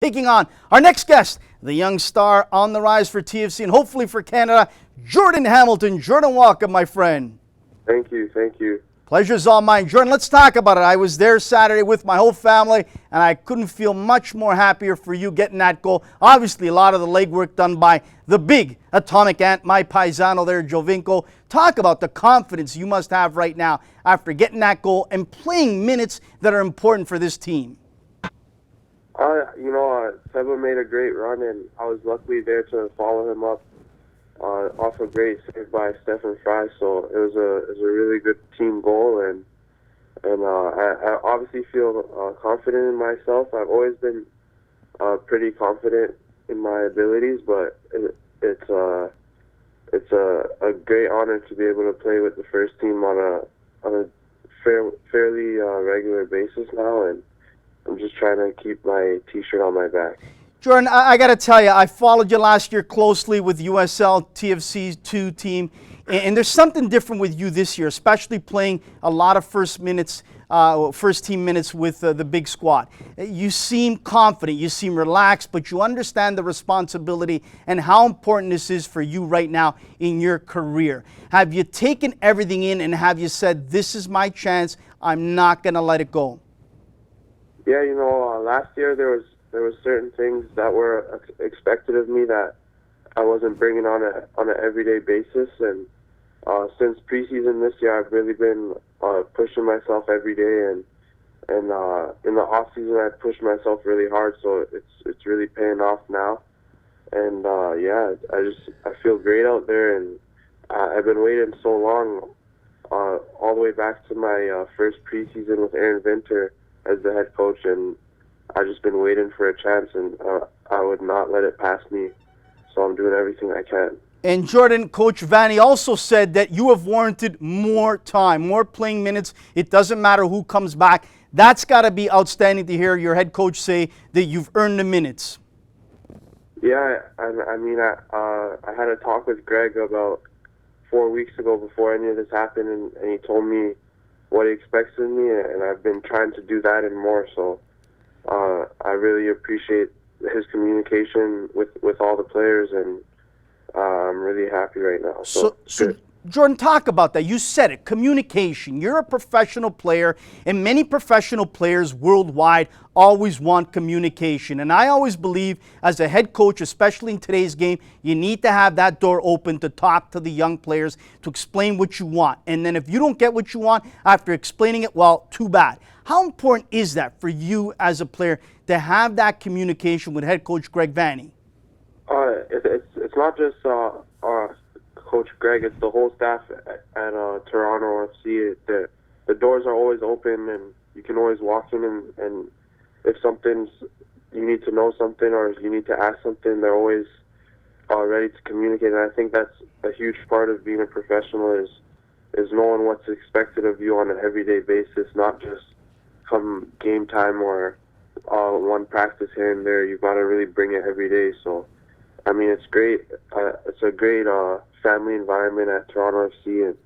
Taking on our next guest, the young star on the rise for TFC and hopefully for Canada, Jordan Hamilton. Jordan, welcome, my friend. Thank you, thank you. Pleasure's all mine. Jordan, let's talk about it. I was there Saturday with my whole family, and I couldn't feel much more happier for you getting that goal. Obviously, a lot of the legwork done by the big atomic ant, my paisano there, Giovinco. Talk about the confidence you must have right now after getting that goal and playing minutes that are important for this team. Seba made a great run, and I was luckily there to follow him up off a great save by Stefan Fry. So it was a really good team goal, and I obviously feel confident in myself. I've always been pretty confident in my abilities, but it's a great honor to be able to play with the first team on a fairly regular basis now, and I'm just trying to keep my T-shirt on my back. Jordan, I got to tell you, I followed you last year closely with USL TFC's 2 team, and there's something different with you this year, especially playing a lot of first team minutes with the big squad. You seem confident, you seem relaxed, but you understand the responsibility and how important this is for you right now in your career. Have you taken everything in and have you said, this is my chance, I'm not going to let it go? Yeah, last year there was certain things that were expected of me that I wasn't bringing on an everyday basis, and since preseason this year, I've really been pushing myself every day, and in the off season I pushed myself really hard, so it's really paying off now, and I feel great out there, and I've been waiting so long, all the way back to my first preseason with Aaron Vinter as the head coach, and I've just been waiting for a chance, and I would not let it pass me, so I'm doing everything I can. And Jordan, Coach Vanney also said that you have warranted more time, more playing minutes. It doesn't matter who comes back. That's got to be outstanding to hear your head coach say that you've earned the minutes. Yeah, I had a talk with Greg about 4 weeks ago before any of this happened, and he told me what he expects of me, and I've been trying to do that and more. So I really appreciate his communication with all the players, and I'm really happy right now. So Jordan, talk about that. You said it, communication. You're a professional player, and many professional players worldwide always want communication. And I always believe, as a head coach, especially in today's game, you need to have that door open to talk to the young players, to explain what you want. And then if you don't get what you want after explaining it, well, too bad. How important is that for you as a player to have that communication with head coach Greg Vanney? It's not just Coach Greg, it's the whole staff at Toronto FC. The doors are always open, and you can always walk in, and if you need to know something or you need to ask something, they're always ready to communicate. And I think that's a huge part of being a professional is knowing what's expected of you on an everyday basis, not just come game time or one practice here and there. You've got to really bring it every day. So, it's great. It's a great family environment at Toronto FC, and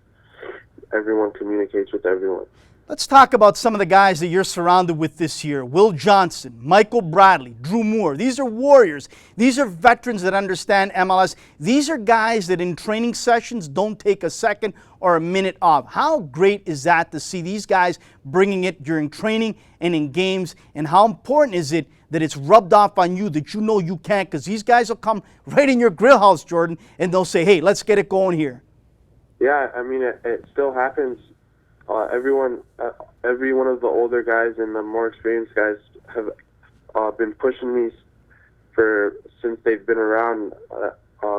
everyone communicates with everyone. Let's talk about some of the guys that you're surrounded with this year. Will Johnson, Michael Bradley, Drew Moore. These are warriors. These are veterans that understand MLS. These are guys that in training sessions don't take a second or a minute off. How great is that to see these guys bringing it during training and in games? And how important is it that it's rubbed off on you that you know you can't? Because these guys will come right in your grill house, Jordan, and they'll say, hey, let's get it going here. Yeah, it still happens. Every one of the older guys and the more experienced guys have been pushing me since they've been around.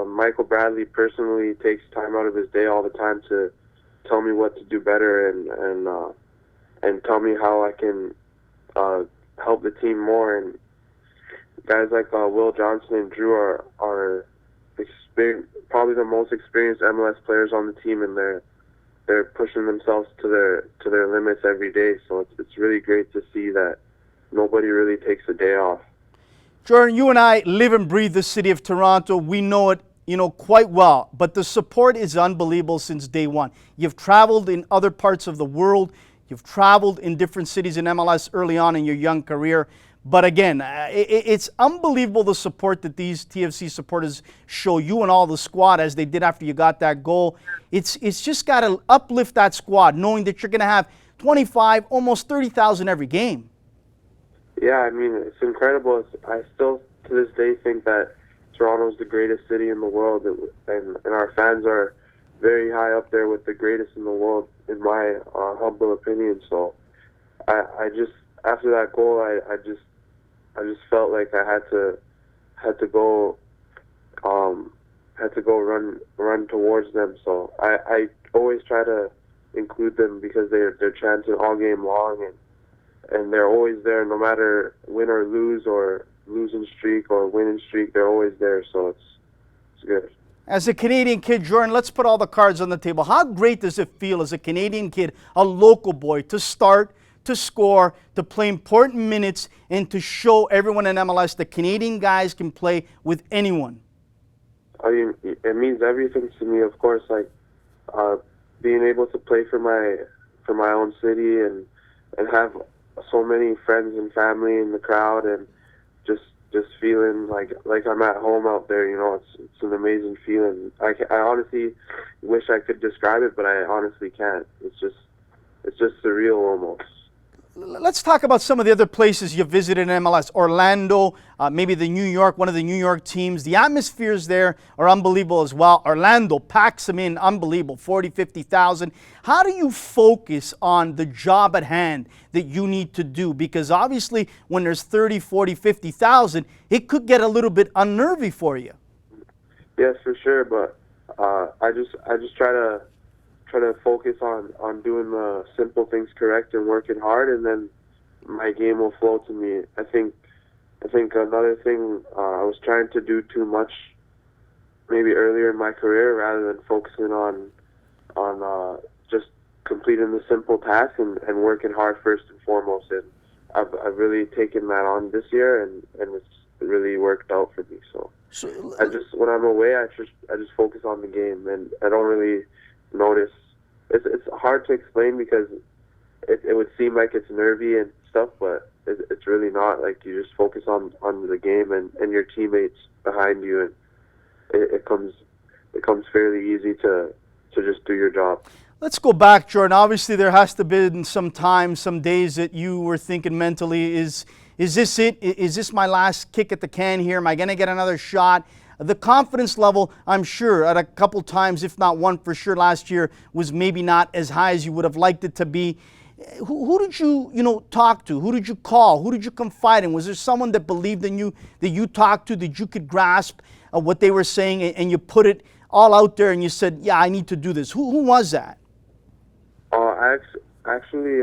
Michael Bradley personally takes time out of his day all the time to tell me what to do better and tell me how I can help the team more. And guys like Will Johnson and Drew are probably the most experienced MLS players on the team, and they're pushing themselves to their limits every day. So it's really great to see that nobody really takes a day off. Jordan, you and I live and breathe the city of Toronto. We know it, quite well. But the support is unbelievable since day one. You've traveled in other parts of the world. You've traveled in different cities in MLS early on in your young career. But again, it's unbelievable the support that these TFC supporters show you and all the squad as they did after you got that goal. It's just got to uplift that squad, knowing that you're going to have 25, almost 30,000 every game. Yeah, I mean, it's incredible. I still, to this day, think that Toronto's the greatest city in the world, and our fans are very high up there with the greatest in the world, in my humble opinion. So, I just, after that goal, I just felt like I had to go run towards them. So I always try to include them because they're chanting all game long, and they're always there no matter win or lose, or losing streak or winning streak. They're always there, so it's good. As a Canadian kid, Jordan, let's put all the cards on the table. How great does it feel as a Canadian kid, a local boy, to start, to score, to play important minutes, and to show everyone in MLS that Canadian guys can play with anyone? I mean, it means everything to me. Of course, like being able to play for my own city and have so many friends and family in the crowd, and just feeling like I'm at home out there. You know, it's an amazing feeling. I honestly wish I could describe it, but I honestly can't. It's just surreal almost. Let's talk about some of the other places you visited in MLS. Orlando, maybe one of the New York teams. The atmospheres there are unbelievable as well. Orlando packs them in, unbelievable, 40, 50,000. How do you focus on the job at hand that you need to do? Because obviously when there's 30, 40, 50,000, it could get a little bit unnervy for you. Yes, for sure, but I just try to focus on doing the simple things correct and working hard, and then my game will flow to me. I think another thing, I was trying to do too much maybe earlier in my career rather than focusing on just completing the simple tasks and working hard first and foremost. And I've really taken that on this year, and it's really worked out for me. So when I'm away, I just focus on the game, and I don't really notice. It's hard to explain because it would seem like it's nervy and stuff, but it's really not. Like, you just focus on the game and your teammates behind you, and it comes fairly easy to just do your job. Let's go back, Jordan. Obviously, there has to have been some time, some days that you were thinking mentally, is this it? Is this my last kick at the can here? Am I going to get another shot? The confidence level, I'm sure, at a couple times, if not one for sure last year, was maybe not as high as you would have liked it to be. Who did you talk to? Who did you call? Who did you confide in? Was there someone that believed in you, that you talked to, that you could grasp what they were saying, and you put it all out there and you said, yeah, I need to do this? Who was that? Actually,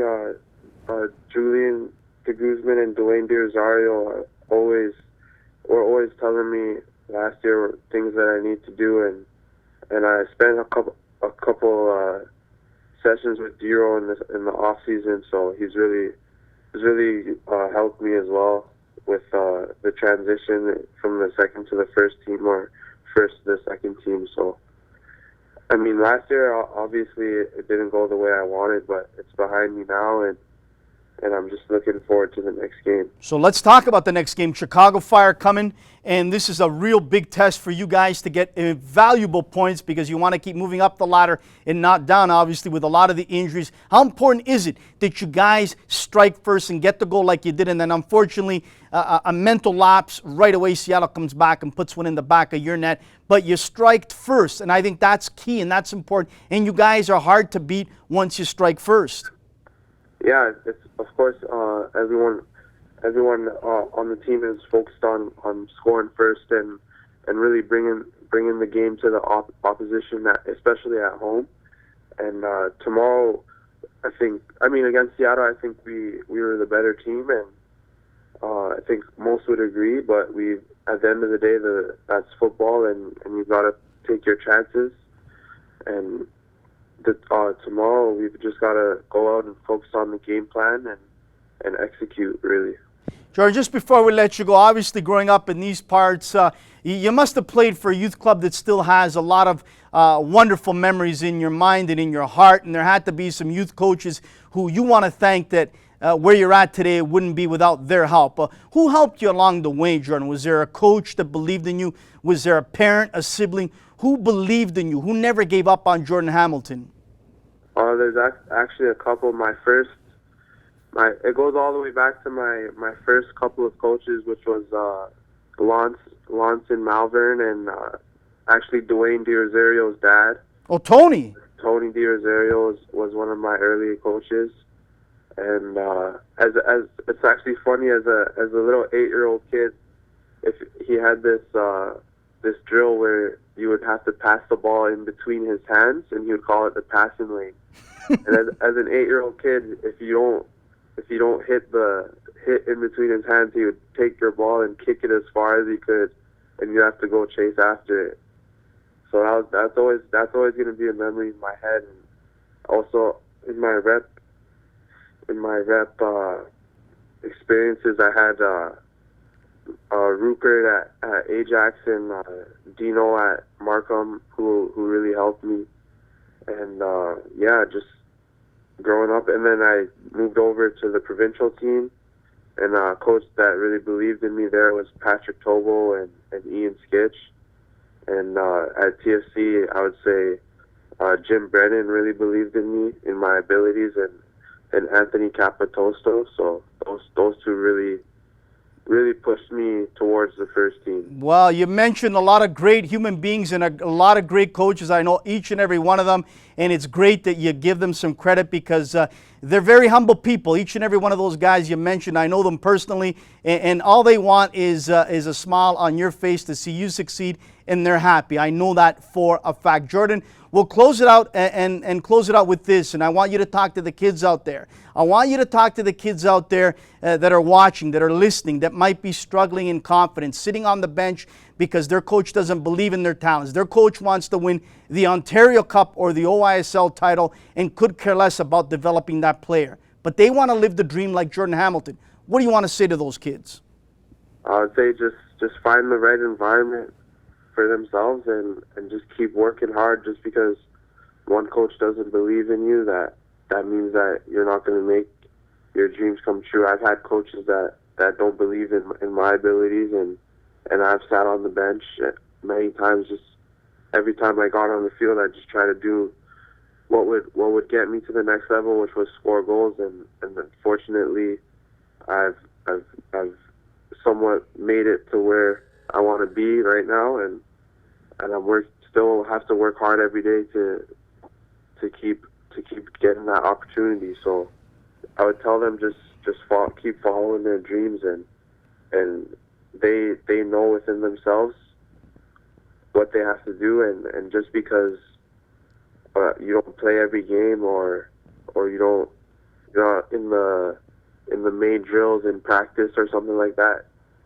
Julian de Guzman and Dwayne De Rosario were always telling me last year things that I need to do, and I spent a couple sessions with Dero in the off season, so he's really helped me as well with the transition from the second to the first team, or first to the second team. So I mean, last year obviously it didn't go the way I wanted, but it's behind me now, and I'm just looking forward to the next game. So let's talk about the next game. Chicago Fire coming, and this is a real big test for you guys to get valuable points, because you want to keep moving up the ladder and not down, obviously, with a lot of the injuries. How important is it that you guys strike first and get the goal like you did, and then unfortunately a mental lapse right away, Seattle comes back and puts one in the back of your net, but you striked first, and I think that's key and that's important, and you guys are hard to beat once you strike first. Yeah, it's, of course, everyone on the team is focused on scoring first and really bringing the game to the opposition, especially at home. And tomorrow, against Seattle, I think we were the better team, and I think most would agree. But at the end of the day, that's football, and you've got to take your chances. And tomorrow we've just got to go out and focus on the game plan and execute, really. George, just before we let you go, obviously growing up in these parts, you must have played for a youth club that still has a lot of wonderful memories in your mind and in your heart, and there had to be some youth coaches who you want to thank that where you're at today, it wouldn't be without their help. Who helped you along the way, Jordan? Was there a coach that believed in you? Was there a parent, a sibling? Who believed in you? Who never gave up on Jordan Hamilton? There's actually a couple. It goes all the way back to my first couple of coaches, which was Lance in Malvern and actually Dwayne DiRosario's dad. Oh, Tony. Tony DiRosario was one of my early coaches, and as it's actually funny, as a little 8-year-old kid, if he had this drill where you would have to pass the ball in between his hands, and he would call it the passing lane. And as an 8-year-old kid, if you don't hit in between his hands, he would take your ball and kick it as far as he could, and you have to go chase after it. So that's always going to be a memory in my head. And also in my rep experiences, I had Rupert at Ajax and Dino at Markham, who really helped me. And just growing up, and then I moved over to the provincial team, and a coach that really believed in me there was Patrick Tobel and Ian Skitch. And at TFC, I would say Jim Brennan really believed in me, in my abilities, and Anthony Capitosto. So those two really pushed me towards the first team. Well, you mentioned a lot of great human beings and a lot of great coaches. I know each and every one of them, and it's great that you give them some credit because they're very humble people. Each and every one of those guys you mentioned, I know them personally, and all they want is a smile on your face to see you succeed, and they're happy. I know that for a fact. Jordan, we'll close it out and close it out with this, and I want you to talk to the kids out there. I want you to talk to the kids out there that are watching, that are listening, that might be struggling in confidence, sitting on the bench because their coach doesn't believe in their talents. Their coach wants to win the Ontario Cup or the OISL title and could care less about developing that player. But they want to live the dream like Jordan Hamilton. What do you want to say to those kids? I would say just find the right environment for themselves and just keep working hard. Just because one coach doesn't believe in you, that means that you're not going to make your dreams come true. I've had coaches that don't believe in my abilities, and I've sat on the bench many times. Just every time I got on the field, I just try to do what would get me to the next level, which was score goals. And unfortunately, I've somewhat made it to where I want to be right now, and still have to work hard every day to keep getting that opportunity. So I would tell them just keep following their dreams, and they know within themselves what they have to do, and just because you don't play every game or you're not in the main drills in practice or something like that,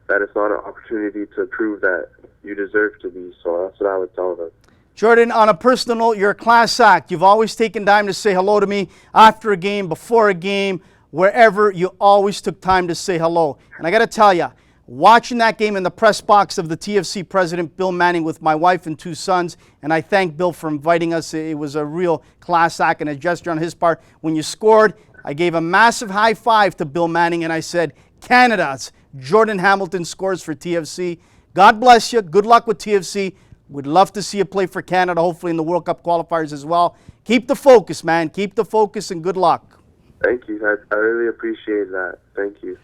that it's not an opportunity to prove that you deserve to be. So that's what I would tell them. Jordan, on a personal note, you're a class act. You've always taken time to say hello to me after a game, before a game, wherever. You always took time to say hello. And I got to tell you, watching that game in the press box of the TFC president, Bill Manning, with my wife and 2 sons, and I thank Bill for inviting us. It was a real class act and a gesture on his part. When you scored, I gave a massive high five to Bill Manning, and I said, Canada's Jordan Hamilton scores for TFC. God bless you. Good luck with TFC. We'd love to see you play for Canada, hopefully in the World Cup qualifiers as well. Keep the focus, man. Keep the focus, and good luck. Thank you. I really appreciate that. Thank you.